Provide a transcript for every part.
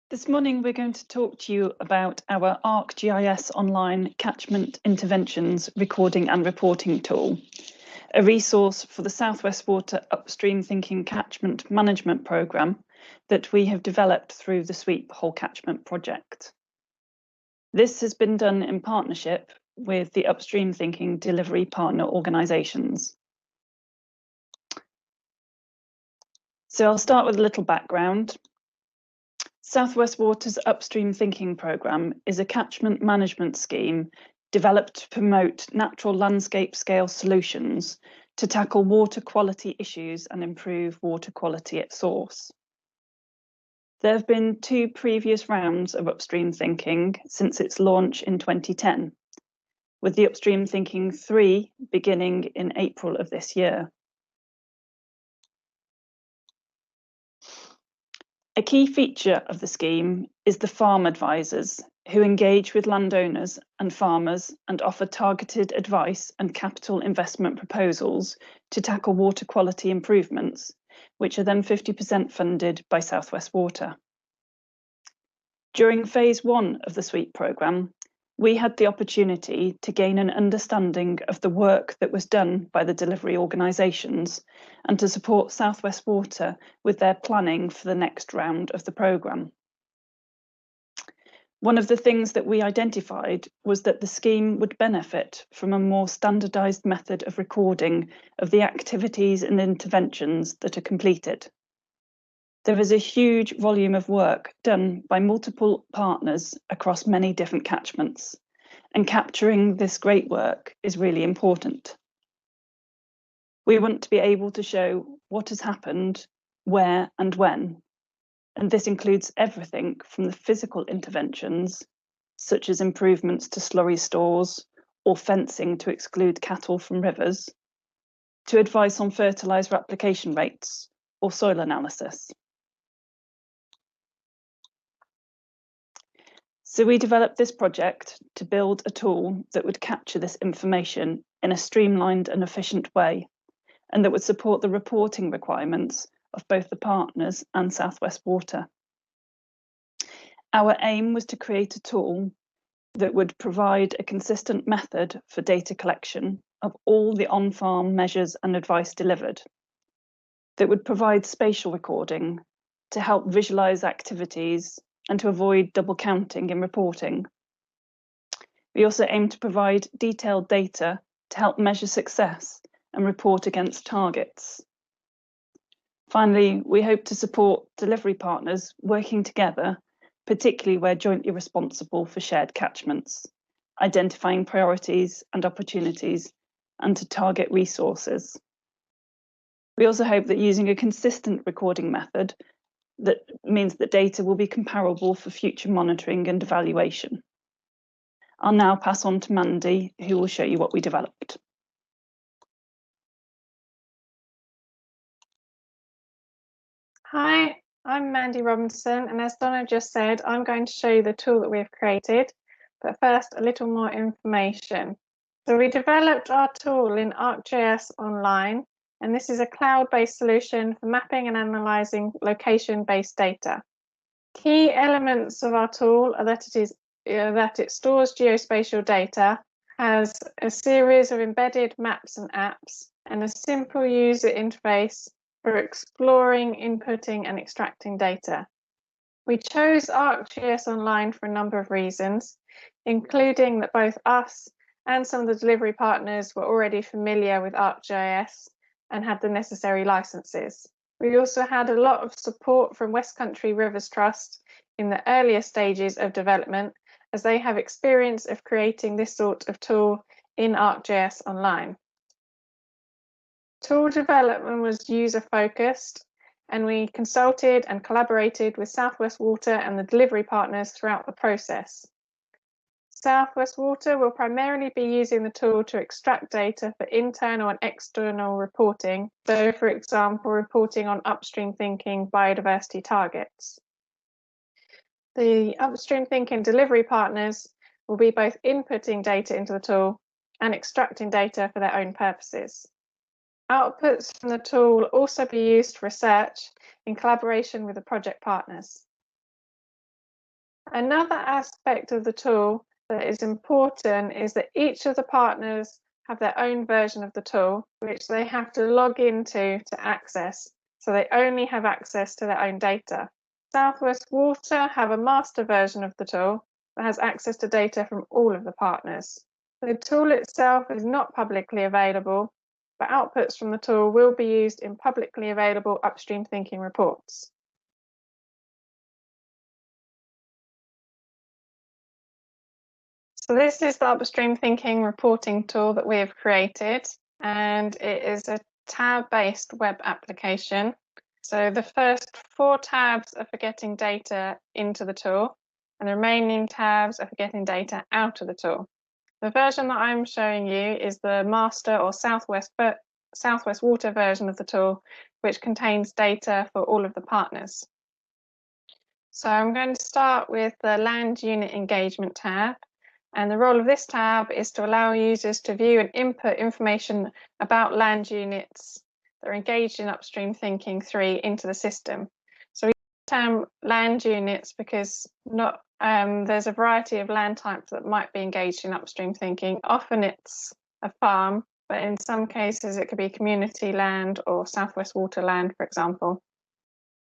This morning, we're going to talk to you about our ArcGIS Online Catchment Interventions Recording and Reporting Tool, a resource for the South West Water Upstream Thinking Catchment Management Programme that we have developed through the Sweep Whole Catchment project. This has been done in partnership with the Upstream Thinking delivery partner organisations. So I'll start with a little background. South West Water's Upstream Thinking Programme is a catchment management scheme developed to promote natural landscape scale solutions to tackle water quality issues and improve water quality at source. There have been 2 previous rounds of Upstream Thinking since its launch in 2010, with the Upstream Thinking 3 beginning in April of this year. A key feature of the scheme is the farm advisors who engage with landowners and farmers and offer targeted advice and capital investment proposals to tackle water quality improvements, which are then 50% funded by South West Water. During phase 1 of the Sweep programme, we had the opportunity to gain an understanding of the work that was done by the delivery organisations and to support South West Water with their planning for the next round of the programme. One of the things that we identified was that the scheme would benefit from a more standardised method of recording of the activities and interventions that are completed. There is a huge volume of work done by multiple partners across many different catchments, and capturing this great work is really important. We want to be able to show what has happened, where and when, and this includes everything from the physical interventions, such as improvements to slurry stores or fencing to exclude cattle from rivers, to advice on fertiliser application rates or soil analysis. So we developed this project to build a tool that would capture this information in a streamlined and efficient way, and that would support the reporting requirements of both the partners and South West Water. Our aim was to create a tool that would provide a consistent method for data collection of all the on-farm measures and advice delivered, that would provide spatial recording to help visualise activities and to avoid double counting in reporting. We also aim to provide detailed data to help measure success and report against targets. Finally, we hope to support delivery partners working together, particularly where jointly responsible for shared catchments, identifying priorities and opportunities, and to target resources. We also hope that using a consistent recording method that means that data will be comparable for future monitoring and evaluation. I'll now pass on to Mandy, who will show you what we developed. Hi, I'm Mandy Robinson, and as Donna just said, I'm going to show you the tool that we've created, but first a little more information. So we developed our tool in ArcGIS Online, and this is a cloud-based solution for mapping and analysing location-based data. Key elements of our tool are that it stores geospatial data, has a series of embedded maps and apps, and a simple user interface for exploring, inputting, and extracting data. We chose ArcGIS Online for a number of reasons, including that both us and some of the delivery partners were already familiar with ArcGIS and had the necessary licenses. We also had a lot of support from West Country Rivers Trust in the earlier stages of development, as they have experience of creating this sort of tool in ArcGIS Online. Tool development was user-focused, and we consulted and collaborated with South West Water and the delivery partners throughout the process. South West Water will primarily be using the tool to extract data for internal and external reporting, so for example, reporting on upstream thinking biodiversity targets. The upstream thinking delivery partners will be both inputting data into the tool and extracting data for their own purposes. Outputs from the tool will also be used for research in collaboration with the project partners. Another aspect of the tool that is important is that each of the partners have their own version of the tool, which they have to log into to access. So they only have access to their own data. Southwest Water have a master version of the tool that has access to data from all of the partners. The tool itself is not publicly available, but outputs from the tool will be used in publicly available upstream thinking reports. So this is the Upstream Thinking reporting tool that we have created, and it is a tab-based web application. So the first 4 tabs are for getting data into the tool, and the remaining tabs are for getting data out of the tool. The version that I'm showing you is the master or Southwest Water version of the tool, which contains data for all of the partners. So I'm going to start with the Land Unit Engagement tab. And the role of this tab is to allow users to view and input information about land units that are engaged in Upstream Thinking 3 into the system. So we use the term land units because there's a variety of land types that might be engaged in Upstream Thinking. Often it's a farm, but in some cases it could be community land or Southwest Water land, for example.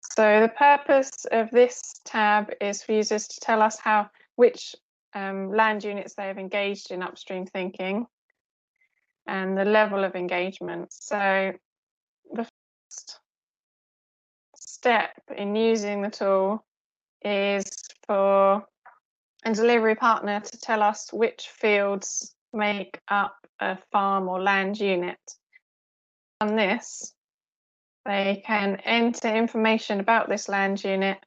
So the purpose of this tab is for users to tell us which land units they have engaged in upstream thinking and the level of engagement. So the first step in using the tool is for a delivery partner to tell us which fields make up a farm or land unit. On this, they can enter information about this land unit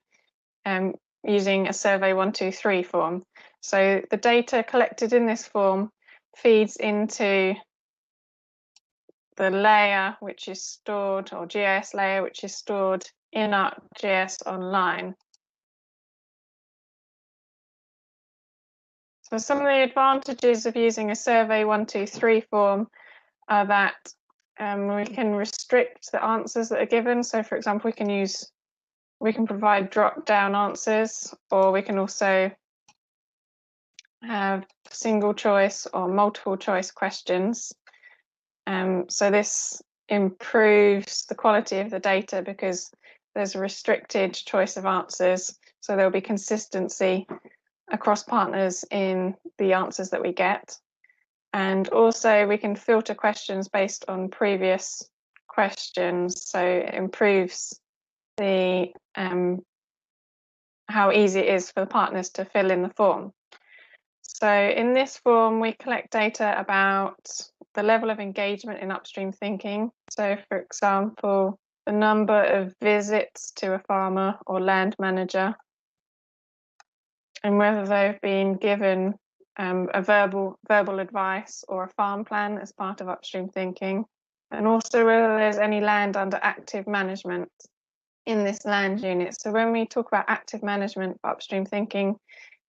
using a Survey 123 form. So the data collected in this form feeds into the layer which is stored, or GIS layer which is stored in ArcGIS Online. So some of the advantages of using a Survey 123 form are that we can restrict the answers that are given. So for example, we can provide drop-down answers, or we can also have single choice or multiple choice questions. So this improves the quality of the data because there's a restricted choice of answers. So there'll be consistency across partners in the answers that we get. And also we can filter questions based on previous questions. So it improves the how easy it is for the partners to fill in the form. So in this form, we collect data about the level of engagement in upstream thinking. So for example, the number of visits to a farmer or land manager, and whether they've been given a verbal advice or a farm plan as part of upstream thinking, and also whether there's any land under active management in this land unit. So when we talk about active management for upstream thinking,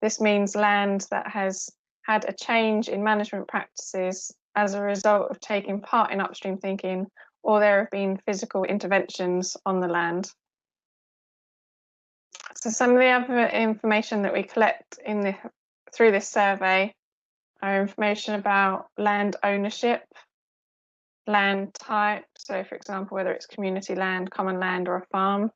this means land that has had a change in management practices as a result of taking part in upstream thinking, or there have been physical interventions on the land. So some of the other information that we collect through this survey are information about land ownership, land type, so for example, whether it's community land, common land, or a farm.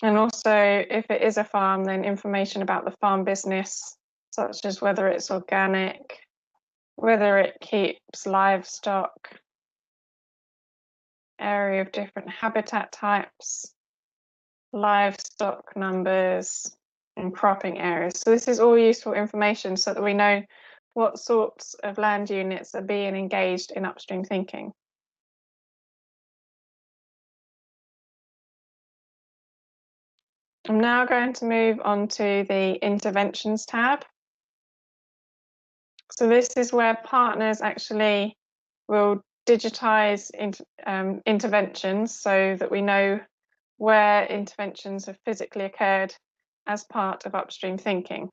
And also, if it is a farm, then information about the farm business, such as whether it's organic, whether it keeps livestock, area of different habitat types, livestock numbers, and cropping areas. So this is all useful information so that we know what sorts of land units are being engaged in upstream thinking. I'm now going to move on to the interventions tab. So this is where partners actually will digitize interventions so that we know where interventions have physically occurred as part of upstream thinking.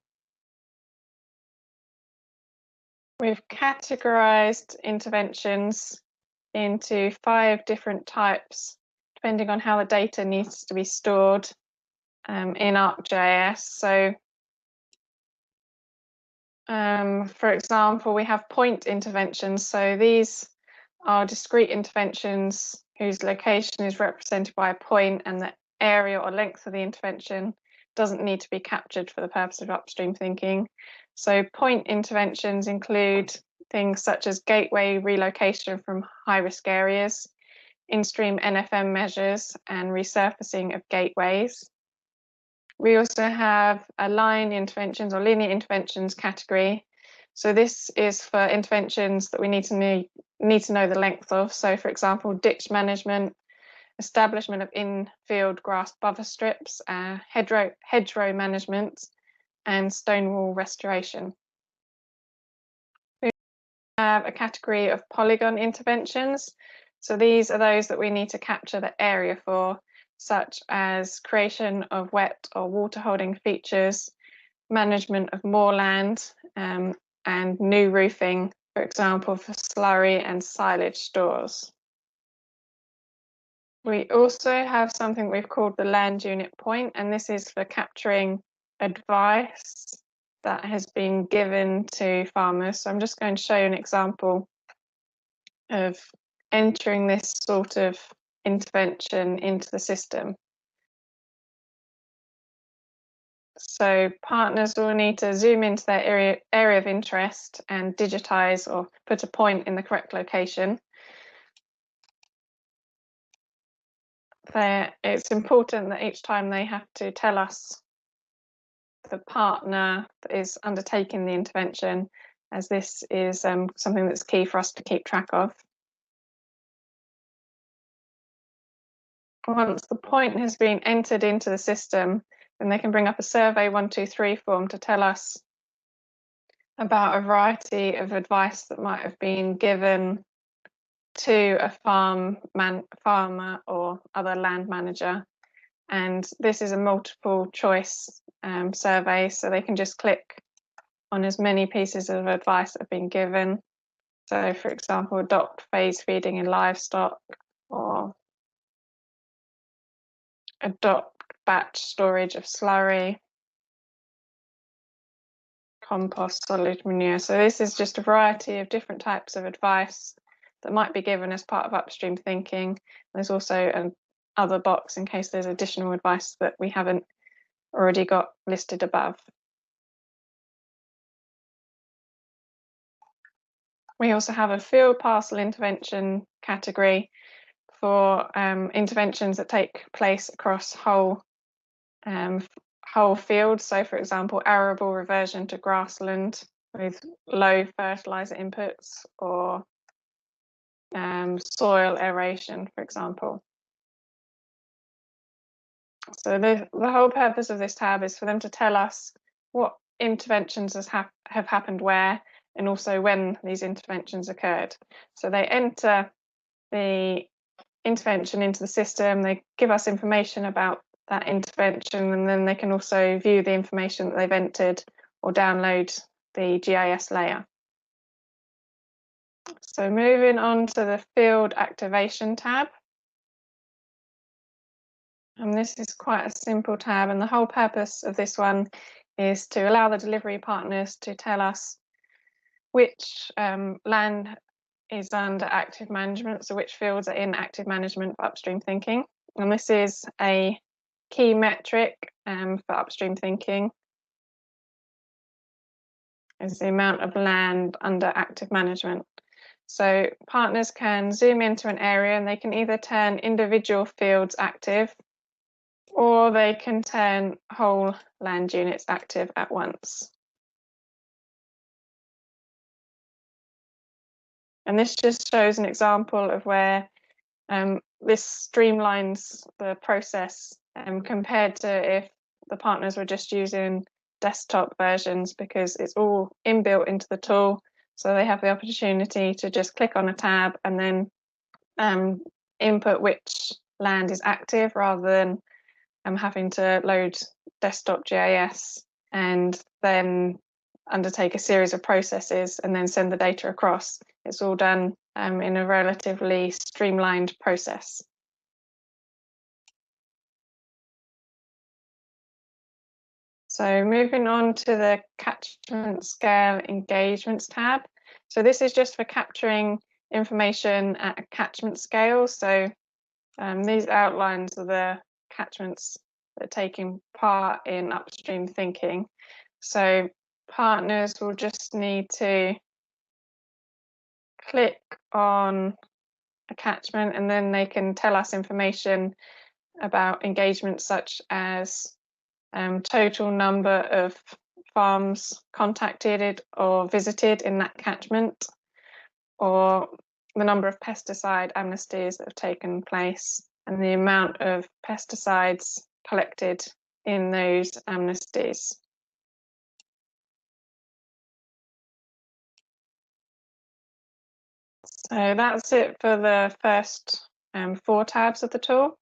We've categorized interventions into 5 different types, depending on how the data needs to be stored in ArcGIS. So, for example, we have point interventions. So these are discrete interventions whose location is represented by a point, and the area or length of the intervention doesn't need to be captured for the purpose of upstream thinking. So point interventions include things such as gateway relocation from high-risk areas, in-stream NFM measures, and resurfacing of gateways. We also have a line interventions or linear interventions category. So this is for interventions that we need to know the length of. So for example, ditch management, establishment of in-field grass buffer strips, hedgerow management, and stone wall restoration. We have a category of polygon interventions. So these are those that we need to capture the area for, such as creation of wet or water holding features, management of moorland, and new roofing, for example, for slurry and silage stores. We also have something we've called the land unit point, and this is for capturing advice that has been given to farmers. So I'm just going to show you an example of entering this sort of intervention into the system. So partners will need to zoom into their area of interest and digitize or put a point in the correct location. It's important that each time they have to tell us the partner that is undertaking the intervention, as this is something that's key for us to keep track of. Once the point has been entered into the system, then they can bring up a survey 123 form to tell us about a variety of advice that might have been given to a farmer or other land manager. And this is a multiple choice survey, so they can just click on as many pieces of advice that have been given. So for example, adopt phase feeding in livestock, or adopt batch storage of slurry, compost solid manure. So this is just a variety of different types of advice that might be given as part of upstream thinking. There's also another box in case there's additional advice that we haven't already got listed above. We also have a field parcel intervention category for interventions that take place across whole fields. So for example, arable reversion to grassland with low fertilizer inputs, or soil aeration, for example. So the whole purpose of this tab is for them to tell us what interventions have happened where, and also when these interventions occurred. So they enter the intervention into the system, they give us information about that intervention, and then they can also view the information that they've entered or download the GIS layer. So moving on to the field activation tab. And this is quite a simple tab, and the whole purpose of this one is to allow the delivery partners to tell us which land is under active management, so which fields are in active management for upstream thinking. And this is a key metric for upstream thinking, is the amount of land under active management. So partners can zoom into an area and they can either turn individual fields active, or they can turn whole land units active at once. And this just shows an example of where this streamlines the process compared to if the partners were just using desktop versions, because it's all inbuilt into the tool. So they have the opportunity to just click on a tab and then input which land is active, rather than having to load desktop GIS and then undertake a series of processes and then send the data across. It's all done in a relatively streamlined process. So moving on to the catchment scale engagements tab. So this is just for capturing information at a catchment scale. So these outlines are the catchments that are taking part in upstream thinking. So partners will just need to click on a catchment and then they can tell us information about engagements such as total number of farms contacted or visited in that catchment, or the number of pesticide amnesties that have taken place and the amount of pesticides collected in those amnesties. So that's it for the first 4 tabs of the tool.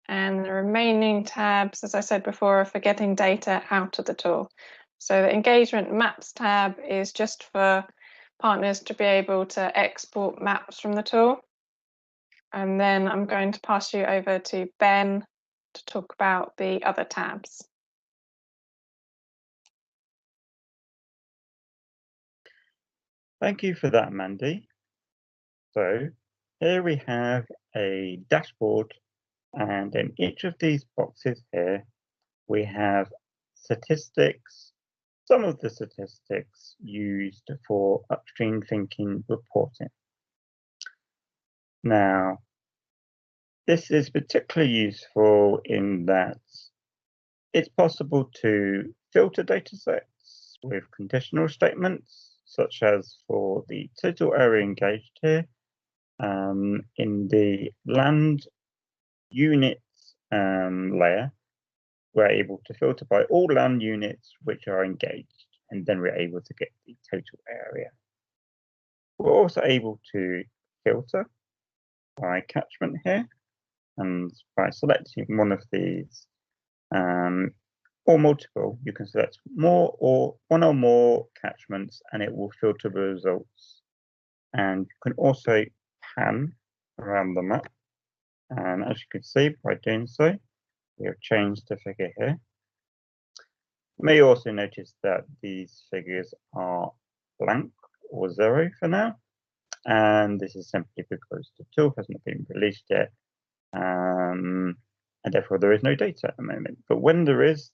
And the remaining tabs, as I said before, are for getting data out of the tool. So the engagement maps tab is just for partners to be able to export maps from the tool. And then I'm going to pass you over to Ben to talk about the other tabs. Thank you for that, Mandy. So here we have a dashboard, and in each of these boxes here, we have statistics, some of the statistics used for upstream thinking reporting. Now, this is particularly useful in that it's possible to filter data sets with conditional statements, such as for the total area engaged here. In the land units layer, we're able to filter by all land units which are engaged, and then we're able to get the total area. We're also able to filter by catchment here, and by selecting one of these or multiple, you can select one or more catchments and it will filter the results. And you can also pan around the map, and as you can see, by doing so, we have changed the figure here. You may also notice that these figures are blank or 0 for now, and this is simply because the tool has not been released yet, and therefore there is no data at the moment. But when there is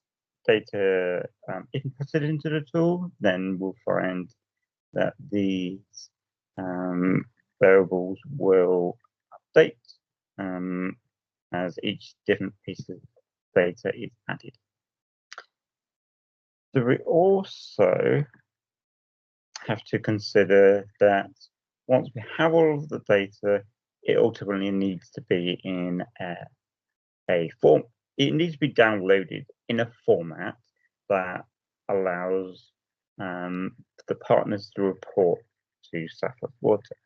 data inputted into the tool, then we'll find that these variables will update as each different piece of data is added. So we also have to consider that once we have all of the data, it ultimately needs to be in a form. It needs to be downloaded in a format that allows the partners to report to Sapphire Water.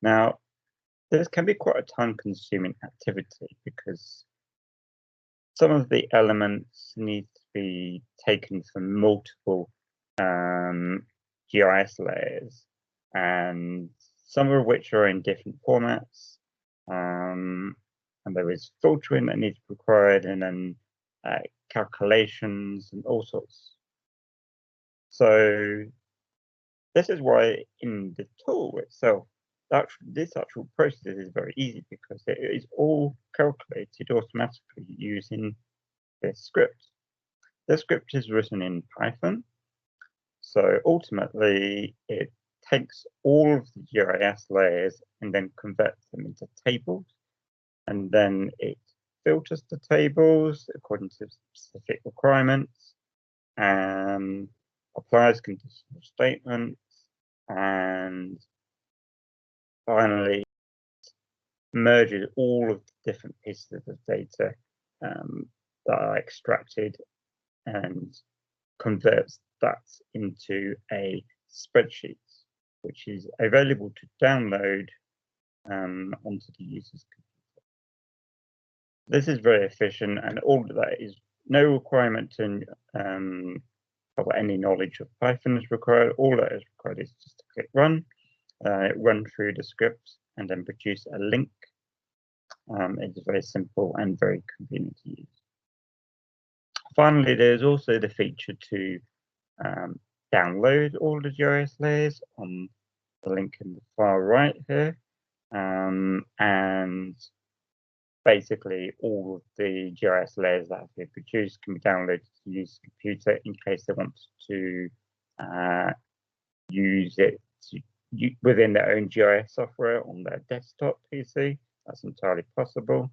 Now, this can be quite a time-consuming activity because some of the elements need to be taken from multiple GIS layers, and some of which are in different formats, and there is filtering that needs to be required, and then calculations and all sorts. So this is why in the tool itself, this actual process is very easy because it is all calculated automatically using this script. The script is written in Python, so ultimately it takes all of the GIS layers and then converts them into tables, and then it filters the tables according to specific requirements and applies conditional statements, and finally merges all of the different pieces of data that are extracted and converts that into a spreadsheet, which is available to download onto the user's computer. This is very efficient, and all of that is no requirement to of any knowledge of Python is required. All that is required is just to click run, run through the script, and then produce a link. It's very simple and very convenient to use. Finally, there's also the feature to download all the GIS layers on the link in the far right here. And basically all of the GIS layers that have been produced can be downloaded to use the computer in case they want to use it within their own GIS software on their desktop PC. That's entirely possible.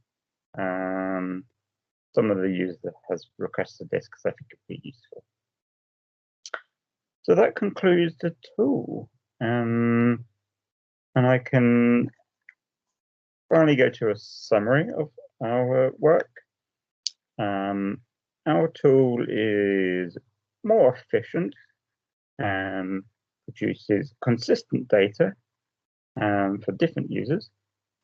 Some of the users has requested this because I think it would be useful. So that concludes the tool. And I can finally go to a summary of our work. Our tool is more efficient and produces consistent data for different users.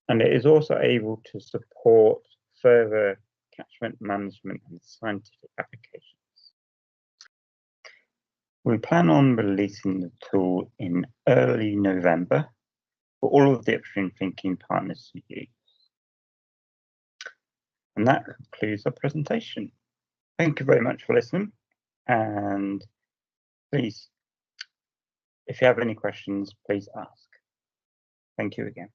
And it is also able to support further catchment management and scientific applications. We plan on releasing the tool in early November for all of the Upstream Thinking partners to use. And that concludes our presentation. Thank you very much for listening. And please, if you have any questions, please ask. Thank you again.